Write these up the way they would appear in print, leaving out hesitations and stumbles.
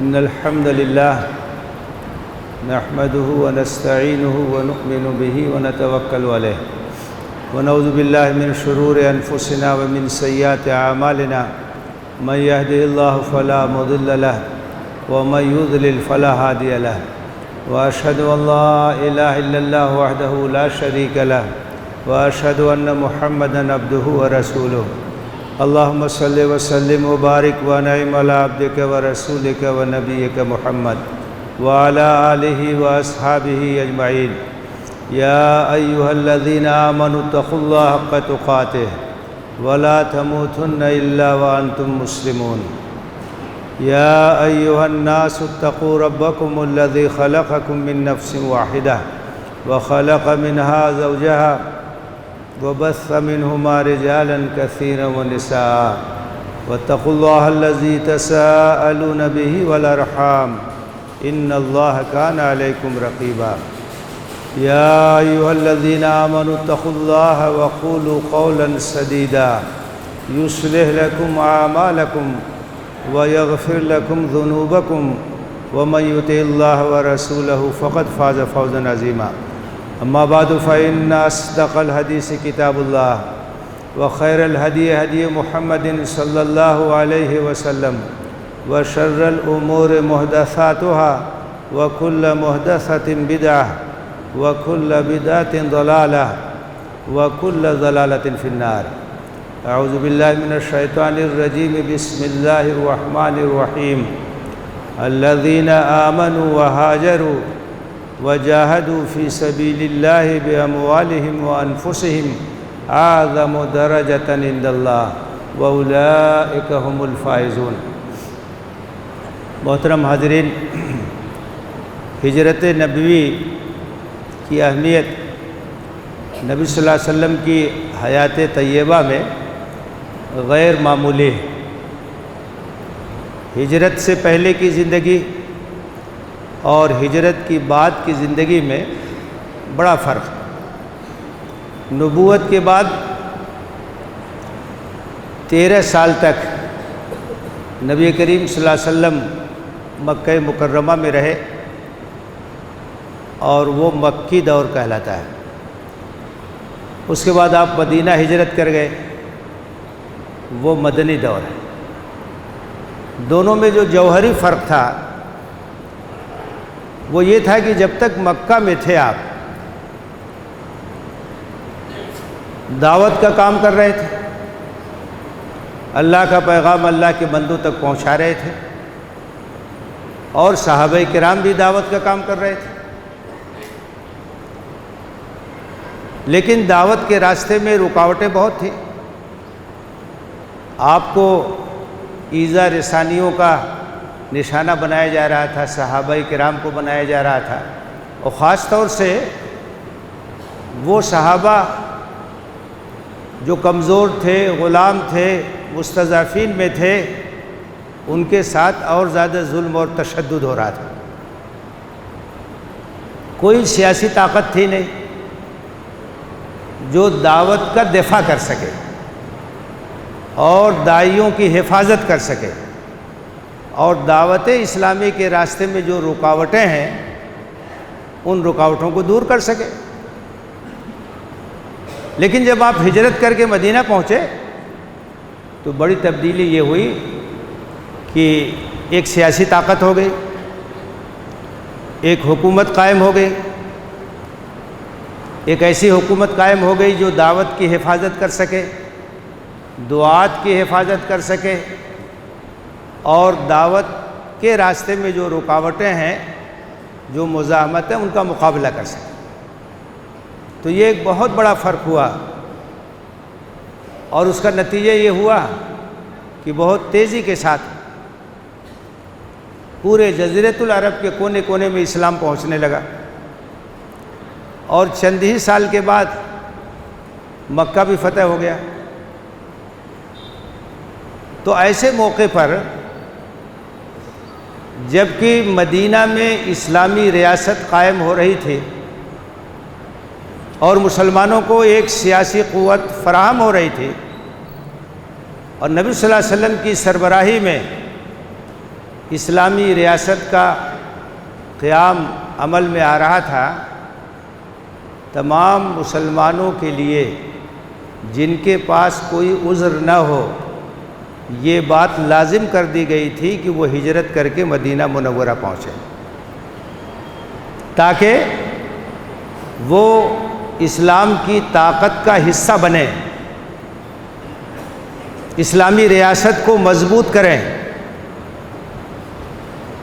إن الحمد لله نحمده ونستعينه ونؤمن به ونتوكل عليه ونعوذ بالله من شرور أنفسنا ومن سيئات أعمالنا من يهده الله فلا مضل له ومن يضلل فلا هادي له وأشهد أن لا إله إلا الله وحده لا شريك له وأشهد أن محمدًا عبده ورسوله اللهم صل وسلم وبارك وانعم على عبدك ورسولك ونبيك محمد وعلى آله وأصحابه أجمعين يا أيها الذين آمنوا اتقوا الله حق تقاته ولا تموتن إلا وأنتم مسلمون يا أيها الناس اتقوا ربكم الذي خلقكم من نفس واحدة وخلق منها زوجها وبث منهما رجالا كثيرا ونساء واتقوا الله الذي تساءلون به والأرحام إن الله كان عليكم رقيبا يا أيها الذين آمنوا اتقوا الله وقولوا قولا سديدا يصلح لكم أعمالكم ويغفر لكم ذنوبكم ومن يطع الله ورسوله فقد فاز فوزا عظيما أما بعد فإن أصدق الحديث كتاب الله وخير الهدي هدي محمد صلى الله عليه وسلم وشر الأمور محدثاتها وكل محدثة بدعة وكل بدعة ضلالة وكل ضلالة في النار أعوذ بالله من الشيطان الرجيم بسم الله الرحمن الرحيم الذين آمنوا وهاجروا وجاهدوا في سبيل الله بأموالهم وأنفسهم أعظم درجة عند الله وأولئك هم الفائزون۔ محترم حاضرین، ہجرت نبوی کی اہمیت نبی صلی اللہ علیہ وسلم کی حیات طیبہ میں غیر معمولی ہے۔ ہجرت سے پہلے کی زندگی اور ہجرت کی بعد کی زندگی میں بڑا فرق ہے۔ نبوت کے بعد 13 سال تک نبی کریم صلی اللہ علیہ وسلم مکہ مکرمہ میں رہے اور وہ مکی دور کہلاتا ہے۔ اس کے بعد آپ مدینہ ہجرت کر گئے، وہ مدنی دور ہے۔ دونوں میں جو جوہری فرق تھا وہ یہ تھا کہ جب تک مکہ میں تھے آپ دعوت کا کام کر رہے تھے، اللہ کا پیغام اللہ کے بندوں تک پہنچا رہے تھے، اور صحابہ کرام بھی دعوت کا کام کر رہے تھے۔ لیکن دعوت کے راستے میں رکاوٹیں بہت تھیں۔ آپ کو ایذا رسانیوں کا نشانہ بنایا جا رہا تھا، صحابہ کرام کو بنایا جا رہا تھا، اور خاص طور سے وہ صحابہ جو کمزور تھے، غلام تھے، مستضعفین میں تھے، ان کے ساتھ اور زیادہ ظلم اور تشدد ہو رہا تھا۔ کوئی سیاسی طاقت تھی نہیں جو دعوت کا دفاع کر سکے اور داعیوں کی حفاظت کر سکے اور دعوت اسلامی کے راستے میں جو رکاوٹیں ہیں ان رکاوٹوں کو دور کر سکے۔ لیکن جب آپ ہجرت کر کے مدینہ پہنچے تو بڑی تبدیلی یہ ہوئی کہ ایک سیاسی طاقت ہو گئی، ایک حکومت قائم ہو گئی، ایک ایسی حکومت قائم ہو گئی جو دعوت کی حفاظت کر سکے، دعات کی حفاظت کر سکے، اور دعوت کے راستے میں جو رکاوٹیں ہیں، جو مزاحمت ہیں، ان کا مقابلہ کر سکے۔ تو یہ ایک بہت بڑا فرق ہوا، اور اس کا نتیجہ یہ ہوا کہ بہت تیزی کے ساتھ پورے جزیرۃ العرب کے کونے کونے میں اسلام پہنچنے لگا، اور چند ہی سال کے بعد مکہ بھی فتح ہو گیا۔ تو ایسے موقع پر جبکہ مدینہ میں اسلامی ریاست قائم ہو رہی تھی اور مسلمانوں کو ایک سیاسی قوت فراہم ہو رہی تھی، اور نبی صلی اللہ علیہ وسلم کی سربراہی میں اسلامی ریاست کا قیام عمل میں آ رہا تھا، تمام مسلمانوں کے لیے جن کے پاس کوئی عذر نہ ہو یہ بات لازم کر دی گئی تھی کہ وہ ہجرت کر کے مدینہ منورہ پہنچے، تاکہ وہ اسلام کی طاقت کا حصہ بنے، اسلامی ریاست کو مضبوط کریں،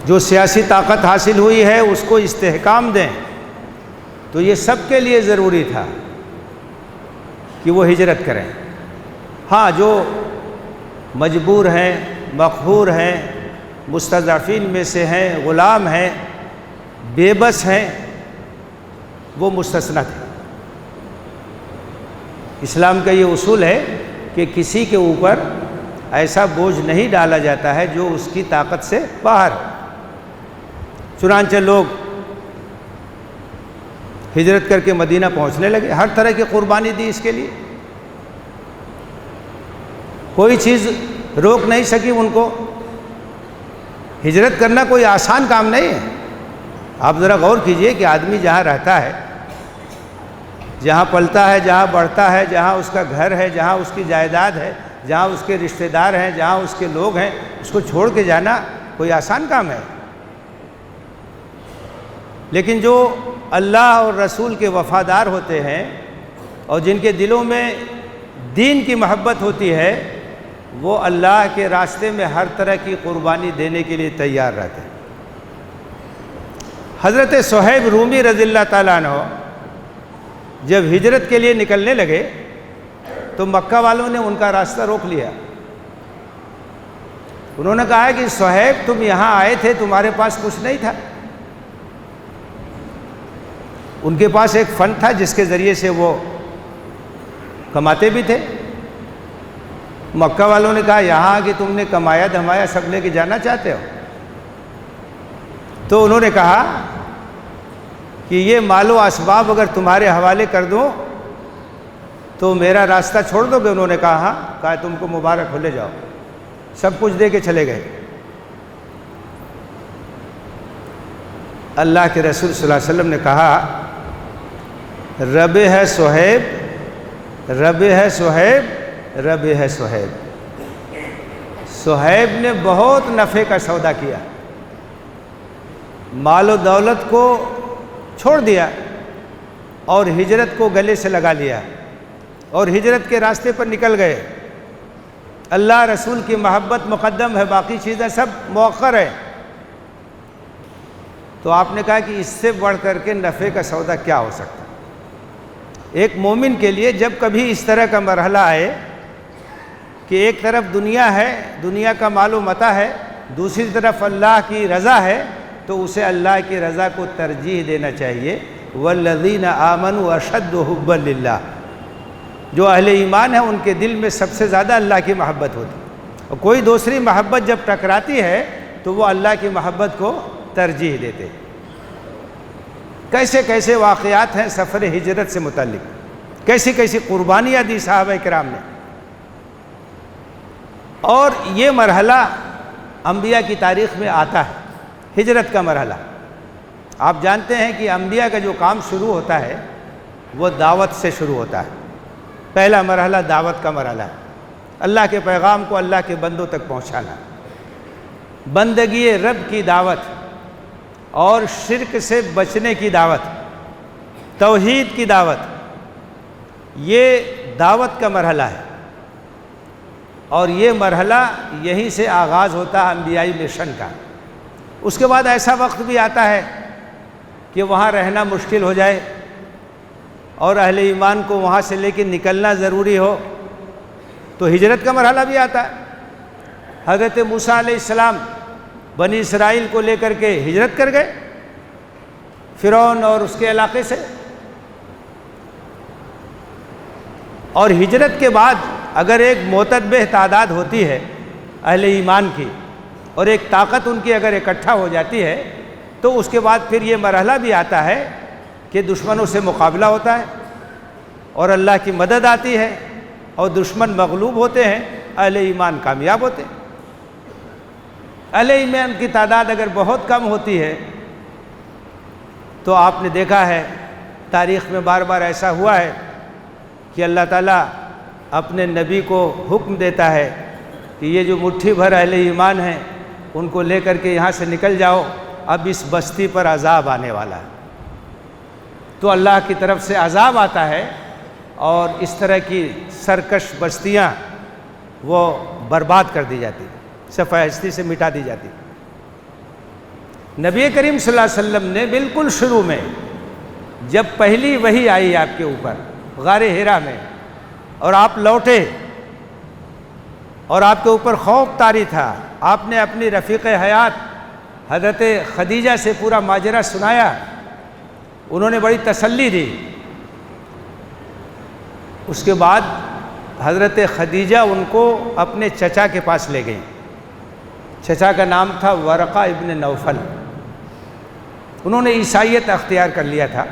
جو سیاسی طاقت حاصل ہوئی ہے اس کو استحکام دیں۔ تو یہ سب کے لیے ضروری تھا کہ وہ ہجرت کریں۔ ہاں، جو مجبور ہیں، مقہور ہیں، مستضعفین میں سے ہیں، غلام ہیں، بے بس ہیں، وہ مستثنیٰ تھے۔ اسلام کا یہ اصول ہے کہ کسی کے اوپر ایسا بوجھ نہیں ڈالا جاتا ہے جو اس کی طاقت سے باہر۔ چنانچہ لوگ ہجرت کر کے مدینہ پہنچنے لگے، ہر طرح کی قربانی دی اس کے لیے، کوئی چیز روک نہیں سکی ان کو۔ ہجرت کرنا کوئی آسان کام نہیں ہے۔ آپ ذرا غور کیجئے کہ آدمی جہاں رہتا ہے، جہاں پلتا ہے، جہاں بڑھتا ہے، جہاں اس کا گھر ہے، جہاں اس کی جائیداد ہے، جہاں اس کے رشتہ دار ہیں، جہاں اس کے لوگ ہیں، اس کو چھوڑ کے جانا کوئی آسان کام ہے؟ لیکن جو اللہ اور رسول کے وفادار ہوتے ہیں اور جن کے دلوں میں دین کی محبت ہوتی ہے، وہ اللہ کے راستے میں ہر طرح کی قربانی دینے کے لیے تیار رہتے ہیں۔ حضرت صہیب رومی رضی اللہ تعالیٰ عنہ جب ہجرت کے لیے نکلنے لگے تو مکہ والوں نے ان کا راستہ روک لیا۔ انہوں نے کہا کہ صہیب، تم یہاں آئے تھے، تمہارے پاس کچھ نہیں تھا۔ ان کے پاس ایک فن تھا جس کے ذریعے سے وہ کماتے بھی تھے۔ مکہ والوں نے کہا یہاں کہ تم نے کمایا دھمایا سب لے کے جانا چاہتے ہو؟ تو انہوں نے کہا کہ یہ مال و اسباب اگر تمہارے حوالے کر دوں تو میرا راستہ چھوڑ دو گے؟ انہوں نے کہا ہاں۔ کہا تم کو مبارک ہو، لے جاؤ۔ سب کچھ دے کے چلے گئے۔ اللہ کے رسول صلی اللہ علیہ وسلم نے کہا رب ہے صہیب، رب ہے صہیب، رب ہے صہیب۔ صہیب نے بہت نفع کا سودا کیا، مال و دولت کو چھوڑ دیا اور ہجرت کو گلے سے لگا لیا اور ہجرت کے راستے پر نکل گئے۔ اللہ رسول کی محبت مقدم ہے، باقی چیزیں سب مؤخر ہے۔ تو آپ نے کہا کہ اس سے بڑھ کر کے نفع کا سودا کیا ہو سکتا؟ ایک مومن کے لیے جب کبھی اس طرح کا مرحلہ آئے کہ ایک طرف دنیا ہے، دنیا کا مال و متاع ہے، دوسری طرف اللہ کی رضا ہے، تو اسے اللہ کی رضا کو ترجیح دینا چاہیے۔ والذین آمنوا اشد حبا للہ، جو اہل ایمان ہیں ان کے دل میں سب سے زیادہ اللہ کی محبت ہوتی ہے، اور کوئی دوسری محبت جب ٹکراتی ہے تو وہ اللہ کی محبت کو ترجیح دیتے۔ کیسے کیسے واقعات ہیں سفر ہجرت سے متعلق، کیسی کیسی قربانیاں دی صحابہ کرام نے۔ اور یہ مرحلہ انبیاء کی تاریخ میں آتا ہے، ہجرت کا مرحلہ۔ آپ جانتے ہیں کہ انبیاء کا جو کام شروع ہوتا ہے وہ دعوت سے شروع ہوتا ہے۔ پہلا مرحلہ دعوت کا مرحلہ ہے، اللہ کے پیغام کو اللہ کے بندوں تک پہنچانا، بندگی رب کی دعوت اور شرک سے بچنے کی دعوت، توحید کی دعوت، یہ دعوت کا مرحلہ ہے۔ اور یہ مرحلہ یہیں سے آغاز ہوتا ہے انبیائی مشن کا۔ اس کے بعد ایسا وقت بھی آتا ہے کہ وہاں رہنا مشکل ہو جائے اور اہل ایمان کو وہاں سے لے کے نکلنا ضروری ہو، تو ہجرت کا مرحلہ بھی آتا ہے۔ حضرت موسیٰ علیہ السلام بنی اسرائیل کو لے کر کے ہجرت کر گئے فرعون اور اس کے علاقے سے، اور ہجرت کے بعد اگر ایک معتدبہ تعداد ہوتی ہے اہل ایمان کی اور ایک طاقت ان کی اگر اکٹھا ہو جاتی ہے تو اس کے بعد پھر یہ مرحلہ بھی آتا ہے کہ دشمنوں سے مقابلہ ہوتا ہے اور اللہ کی مدد آتی ہے اور دشمن مغلوب ہوتے ہیں، اہل ایمان کامیاب ہوتے ہیں۔ اہل ایمان کی تعداد اگر بہت کم ہوتی ہے تو آپ نے دیکھا ہے تاریخ میں بار بار ایسا ہوا ہے کہ اللہ تعالیٰ اپنے نبی کو حکم دیتا ہے کہ یہ جو مٹھی بھر اہل ایمان ہیں ان کو لے کر کے یہاں سے نکل جاؤ، اب اس بستی پر عذاب آنے والا ہے۔ تو اللہ کی طرف سے عذاب آتا ہے اور اس طرح کی سرکش بستیاں وہ برباد کر دی جاتی، صفحہ ہستی سے مٹا دی جاتی۔ نبی کریم صلی اللہ علیہ وسلم نے بالکل شروع میں جب پہلی وحی آئی آپ کے اوپر غار حرا میں اور آپ لوٹے اور آپ کے اوپر خوف طاری تھا، آپ نے اپنی رفیق حیات حضرت خدیجہ سے پورا ماجرا سنایا، انہوں نے بڑی تسلی دی۔ اس کے بعد حضرت خدیجہ ان کو اپنے چچا کے پاس لے گئیں۔ چچا کا نام تھا ورقہ ابن نوفل، انہوں نے عیسائیت اختیار کر لیا تھا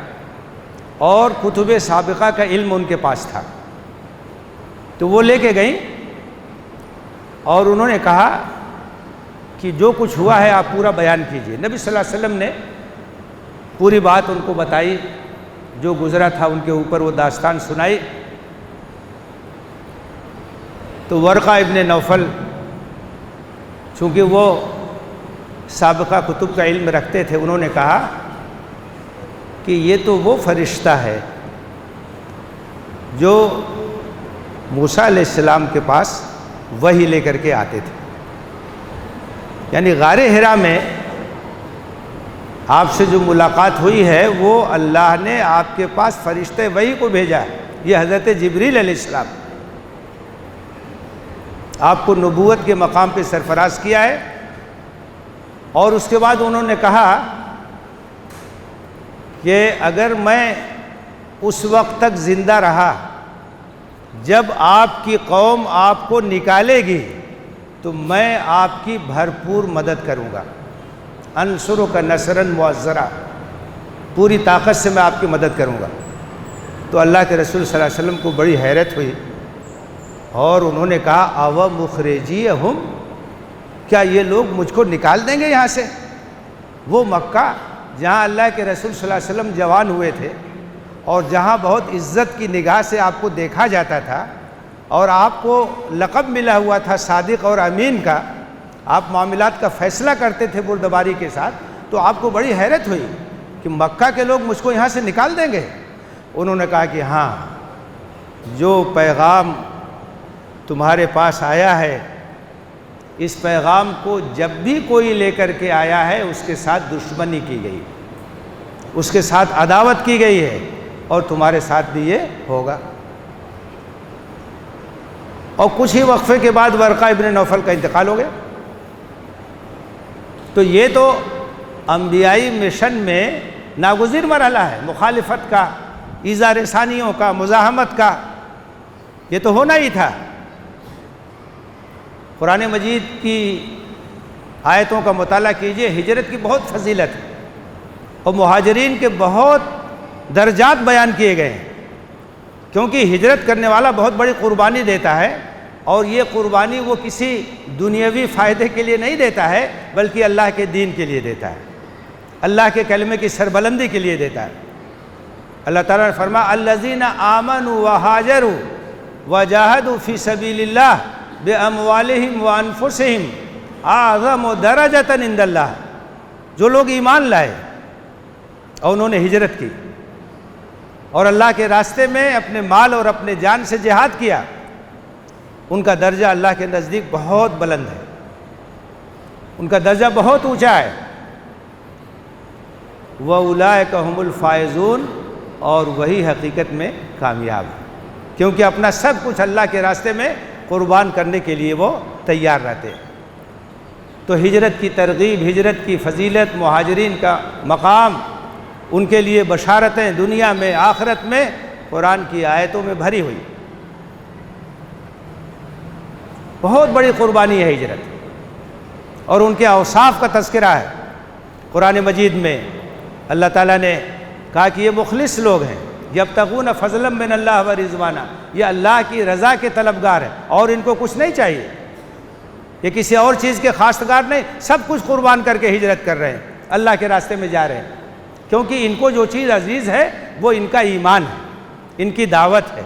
اور کتب سابقہ کا علم ان کے پاس تھا، تو وہ لے کے گئیں اور انہوں نے کہا کہ جو کچھ ہوا ہے آپ پورا بیان کیجئے۔ نبی صلی اللہ علیہ وسلم نے پوری بات ان کو بتائی، جو گزرا تھا ان کے اوپر وہ داستان سنائی۔ تو ورقہ ابن نوفل چونکہ وہ سابقہ کتب کا علم رکھتے تھے، انہوں نے کہا کہ یہ تو وہ فرشتہ ہے جو موسیٰ علیہ السلام کے پاس وحی لے کر کے آتے تھے، یعنی غار حرا میں آپ سے جو ملاقات ہوئی ہے وہ اللہ نے آپ کے پاس فرشتے وحی کو بھیجا ہے، یہ حضرت جبریل علیہ السلام آپ کو نبوت کے مقام پہ سرفراز کیا ہے۔ اور اس کے بعد انہوں نے کہا کہ اگر میں اس وقت تک زندہ رہا جب آپ کی قوم آپ کو نکالے گی تو میں آپ کی بھرپور مدد کروں گا، انصرک نصرا معزرا، پوری طاقت سے میں آپ کی مدد کروں گا۔ تو اللہ کے رسول صلی اللہ علیہ وسلم کو بڑی حیرت ہوئی اور انہوں نے کہا او مخرجیہم، کیا یہ لوگ مجھ کو نکال دیں گے یہاں سے؟ وہ مکہ جہاں اللہ کے رسول صلی اللہ علیہ وسلم جوان ہوئے تھے اور جہاں بہت عزت کی نگاہ سے آپ کو دیکھا جاتا تھا اور آپ کو لقب ملا ہوا تھا صادق اور امین کا، آپ معاملات کا فیصلہ کرتے تھے بردباری کے ساتھ، تو آپ کو بڑی حیرت ہوئی کہ مکہ کے لوگ مجھ کو یہاں سے نکال دیں گے؟ انہوں نے کہا کہ ہاں، جو پیغام تمہارے پاس آیا ہے اس پیغام کو جب بھی کوئی لے کر کے آیا ہے اس کے ساتھ دشمنی کی گئی، اس کے ساتھ عداوت کی گئی ہے، اور تمہارے ساتھ بھی یہ ہوگا۔ اور کچھ ہی وقفے کے بعد ورقہ ابن نوفل کا انتقال ہو گیا۔ تو یہ تو انبیائی مشن میں ناگزیر مرحلہ ہے، مخالفت کا، ایذا رسانیوں کا، مزاحمت کا، یہ تو ہونا ہی تھا۔ قرآن مجید کی آیتوں کا مطالعہ کیجئے، ہجرت کی بہت فضیلت ہے اور مہاجرین کے بہت درجات بیان کیے گئے ہیں، کیونکہ ہجرت کرنے والا بہت بڑی قربانی دیتا ہے، اور یہ قربانی وہ کسی دنیاوی فائدے کے لیے نہیں دیتا ہے بلکہ اللہ کے دین کے لیے دیتا ہے، اللہ کے کلمے کی سربلندی کے لیے دیتا ہے۔ اللہ تعالیٰ نے فرمایا الذین آمنوا وہاجروا وجاہدوا فی سبیل اللہ باموالہم وانفسہم اعظم درجۃ عند اللہ، جو لوگ ایمان لائے اور انہوں نے ہجرت کی اور اللہ کے راستے میں اپنے مال اور اپنے جان سے جہاد کیا، ان کا درجہ اللہ کے نزدیک بہت بلند ہے، ان کا درجہ بہت اونچا ہے۔ وَأُولَٰئِكَ هُمُ الْفَائِزُونَ، اور وہی حقیقت میں کامیاب ہے، کیونکہ اپنا سب کچھ اللہ کے راستے میں قربان کرنے کے لیے وہ تیار رہتے ہیں۔ تو ہجرت کی ترغیب، ہجرت کی فضیلت، مہاجرین کا مقام، ان کے لیے بشارتیں دنیا میں آخرت میں قرآن کی آیتوں میں بھری ہوئی، بہت بڑی قربانی ہے ہجرت، اور ان کے اوصاف کا تذکرہ ہے قرآن مجید میں۔ اللہ تعالیٰ نے کہا کہ یہ مخلص لوگ ہیں، یبتغون فضلا من اللہ ورضوانا، یہ اللہ کی رضا کے طلبگار ہیں اور ان کو کچھ نہیں چاہیے، یہ کسی اور چیز کے خواستگار نہیں، سب کچھ قربان کر کے ہجرت کر رہے ہیں، اللہ کے راستے میں جا رہے ہیں، کیونکہ ان کو جو چیز عزیز ہے وہ ان کا ایمان ہے، ان کی دعوت ہے،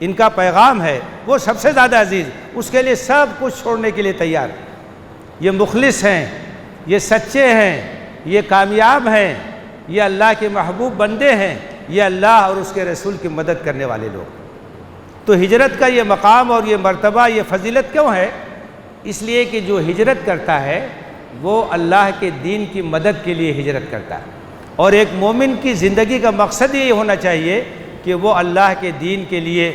ان کا پیغام ہے، وہ سب سے زیادہ عزیز، اس کے لیے سب کچھ چھوڑنے کے لیے تیار ہیں۔ یہ مخلص ہیں، یہ سچے ہیں، یہ کامیاب ہیں، یہ اللہ کے محبوب بندے ہیں، یہ اللہ اور اس کے رسول کی مدد کرنے والے لوگ۔ تو ہجرت کا یہ مقام اور یہ مرتبہ، یہ فضیلت کیوں ہے؟ اس لیے کہ جو ہجرت کرتا ہے وہ اللہ کے دین کی مدد کے لیے ہجرت کرتا ہے، اور ایک مومن کی زندگی کا مقصد یہ ہونا چاہیے کہ وہ اللہ کے دین کے لیے،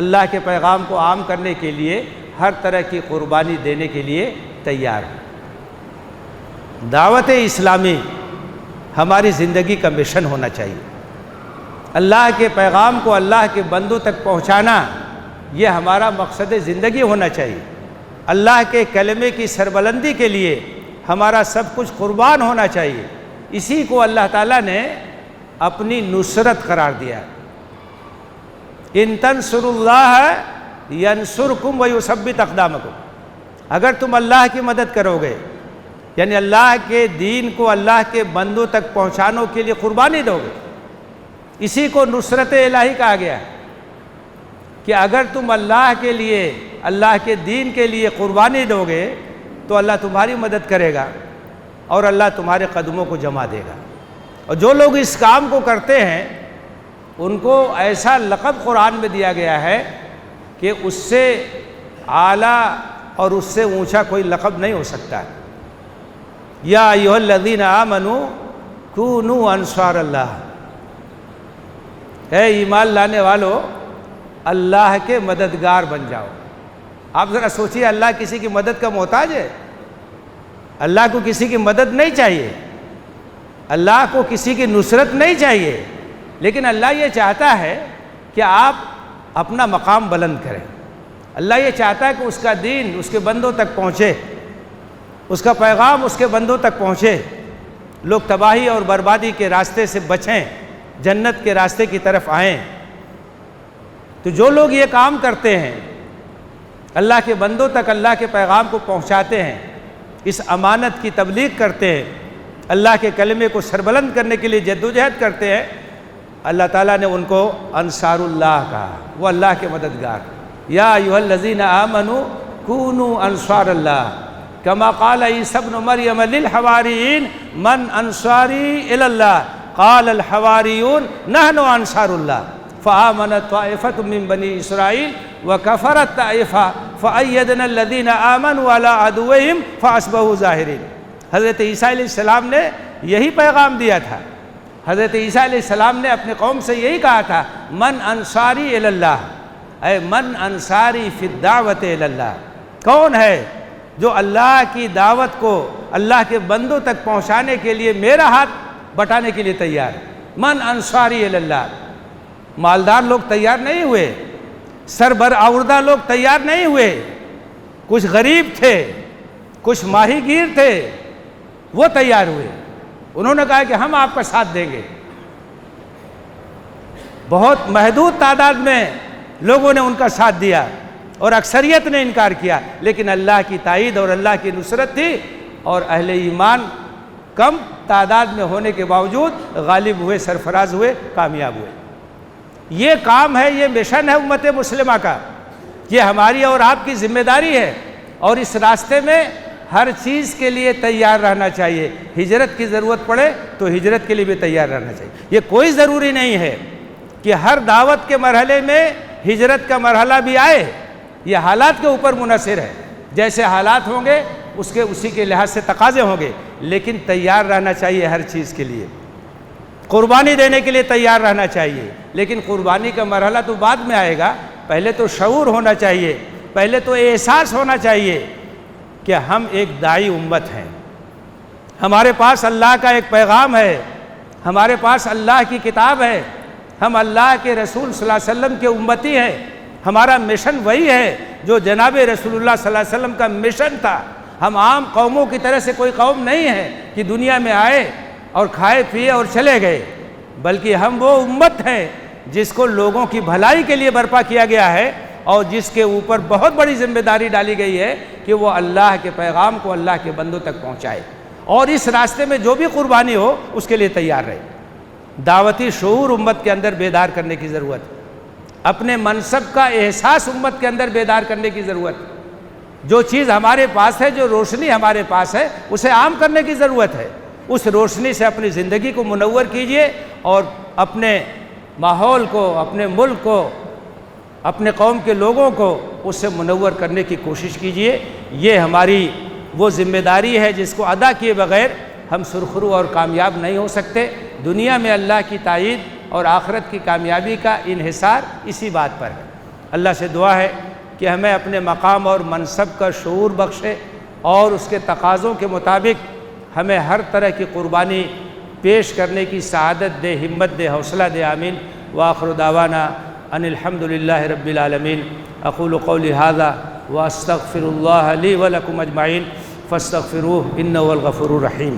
اللہ کے پیغام کو عام کرنے کے لیے ہر طرح کی قربانی دینے کے لیے تیار ہے۔ دعوت اسلامی ہماری زندگی کا مشن ہونا چاہیے، اللہ کے پیغام کو اللہ کے بندوں تک پہنچانا یہ ہمارا مقصد زندگی ہونا چاہیے۔ اللہ کے کلمے کی سربلندی کے لیے ہمارا سب کچھ قربان ہونا چاہیے۔ اسی کو اللہ تعالیٰ نے اپنی نصرت قرار دیا۔ ان تنصروا اللہ ینصرکم ویثبت اقدامکم، اگر تم اللہ کی مدد کرو گے، یعنی اللہ کے دین کو اللہ کے بندوں تک پہنچانے کے لیے قربانی دو گے، اسی کو نصرت الہی کہا گیا ہے کہ اگر تم اللہ کے لیے، اللہ کے دین کے لیے قربانی دو گے تو اللہ تمہاری مدد کرے گا اور اللہ تمہارے قدموں کو جما دے گا۔ اور جو لوگ اس کام کو کرتے ہیں ان کو ایسا لقب قرآن میں دیا گیا ہے کہ اس سے اعلیٰ اور اس سے اونچا کوئی لقب نہیں ہو سکتا۔ یا ایھا الذین آمنوا کونوا انصار اللہ، اے ایمان لانے والو اللہ کے مددگار بن جاؤ۔ آپ ذرا سوچئے، اللہ کسی کی مدد کا محتاج ہے؟ اللہ کو کسی کی مدد نہیں چاہیے، اللہ کو کسی کی نصرت نہیں چاہیے، لیکن اللہ یہ چاہتا ہے کہ آپ اپنا مقام بلند کریں۔ اللہ یہ چاہتا ہے کہ اس کا دین اس کے بندوں تک پہنچے، اس کا پیغام اس کے بندوں تک پہنچے، لوگ تباہی اور بربادی کے راستے سے بچیں، جنت کے راستے کی طرف آئیں۔ تو جو لوگ یہ کام کرتے ہیں، اللہ کے بندوں تک اللہ کے پیغام کو پہنچاتے ہیں، اس امانت کی تبلیغ کرتے ہیں، اللہ کے کلمے کو سربلند کرنے کے لیے جدوجہد کرتے ہیں، اللہ تعالیٰ نے ان کو انصار اللہ کہا، وہ اللہ کے مددگار۔ یا ایھا الذین آمنوا کونوا انصار اللہ کما قال عیسی ابن مریم للحواریین من انصاری الی اللہ قال الحواریون نحن انصار اللہ فآمنت طائفة من بنی اسرائیل وکفرت طائفة فأیدنا الذین آمنوا علی عدوہم فاصبحوا ظاہرین۔ حضرت عیسیٰ علیہ السلام نے یہی پیغام دیا تھا۔ حضرت عیسیٰ علیہ السلام نے اپنے قوم سے یہی کہا تھا، من انصاری الی اللہ، اے من انصاری فی الدعوت الی اللہ، کون ہے جو اللہ کی دعوت کو اللہ کے بندوں تک پہنچانے کے لیے میرا ہاتھ بٹانے کے لیے تیار ہے؟ من انصاری الی اللہ۔ مالدار لوگ تیار نہیں ہوئے، سربراوردہ لوگ تیار نہیں ہوئے، کچھ غریب تھے، کچھ ماہی گیر تھے، وہ تیار ہوئے، انہوں نے کہا کہ ہم آپ کا ساتھ دیں گے۔ بہت محدود تعداد میں لوگوں نے ان کا ساتھ دیا اور اکثریت نے انکار کیا، لیکن اللہ کی تائید اور اللہ کی نصرت تھی، اور اہل ایمان کم تعداد میں ہونے کے باوجود غالب ہوئے، سرفراز ہوئے، کامیاب ہوئے۔ یہ کام ہے، یہ مشن ہے امت مسلمہ کا، یہ ہماری اور آپ کی ذمہ داری ہے، اور اس راستے میں ہر چیز کے لیے تیار رہنا چاہیے۔ ہجرت کی ضرورت پڑے تو ہجرت کے لیے بھی تیار رہنا چاہیے۔ یہ کوئی ضروری نہیں ہے کہ ہر دعوت کے مرحلے میں ہجرت کا مرحلہ بھی آئے، یہ حالات کے اوپر منحصر ہے، جیسے حالات ہوں گے اسی کے لحاظ سے تقاضے ہوں گے، لیکن تیار رہنا چاہیے ہر چیز کے لیے، قربانی دینے کے لیے تیار رہنا چاہیے۔ لیکن قربانی کا مرحلہ تو بعد میں آئے گا، پہلے تو شعور ہونا چاہیے، پہلے تو احساس ہونا چاہیے کہ ہم ایک داعی امت ہیں، ہمارے پاس اللہ کا ایک پیغام ہے، ہمارے پاس اللہ کی کتاب ہے، ہم اللہ کے رسول صلی اللہ علیہ وسلم کے امتی ہیں، ہمارا مشن وہی ہے جو جناب رسول اللہ صلی اللہ علیہ وسلم کا مشن تھا۔ ہم عام قوموں کی طرح سے کوئی قوم نہیں ہے کہ دنیا میں آئے اور کھائے پیے اور چلے گئے، بلکہ ہم وہ امت ہیں جس کو لوگوں کی بھلائی کے لیے برپا کیا گیا ہے، اور جس کے اوپر بہت بڑی ذمہ داری ڈالی گئی ہے کہ وہ اللہ کے پیغام کو اللہ کے بندوں تک پہنچائے، اور اس راستے میں جو بھی قربانی ہو اس کے لیے تیار رہے۔ دعوتی شعور امت کے اندر بیدار کرنے کی ضرورت ہے، اپنے منصب کا احساس امت کے اندر بیدار کرنے کی ضرورت ہے۔ جو چیز ہمارے پاس ہے، جو روشنی ہمارے پاس ہے، اسے عام کرنے کی ضرورت ہے۔ اس روشنی سے اپنی زندگی کو منور کیجئے اور اپنے ماحول کو، اپنے ملک کو، اپنے قوم کے لوگوں کو اس سے منور کرنے کی کوشش کیجئے۔ یہ ہماری وہ ذمہ داری ہے جس کو ادا کیے بغیر ہم سرخرو اور کامیاب نہیں ہو سکتے۔ دنیا میں اللہ کی تائید اور آخرت کی کامیابی کا انحصار اسی بات پر ہے۔ اللہ سے دعا ہے کہ ہمیں اپنے مقام اور منصب کا شعور بخشے اور اس کے تقاضوں کے مطابق ہمیں ہر طرح کی قربانی پیش کرنے کی سعادت دے، ہمت دے، حوصلہ دے۔ آمین۔ وآخر دعوانا ان الحمد للہ رب العالمین۔ اقول قولی ھذا واستغفر اللہ لی ولکم اجمعین فاستغفروہ انہ هو الغفور الرحیم۔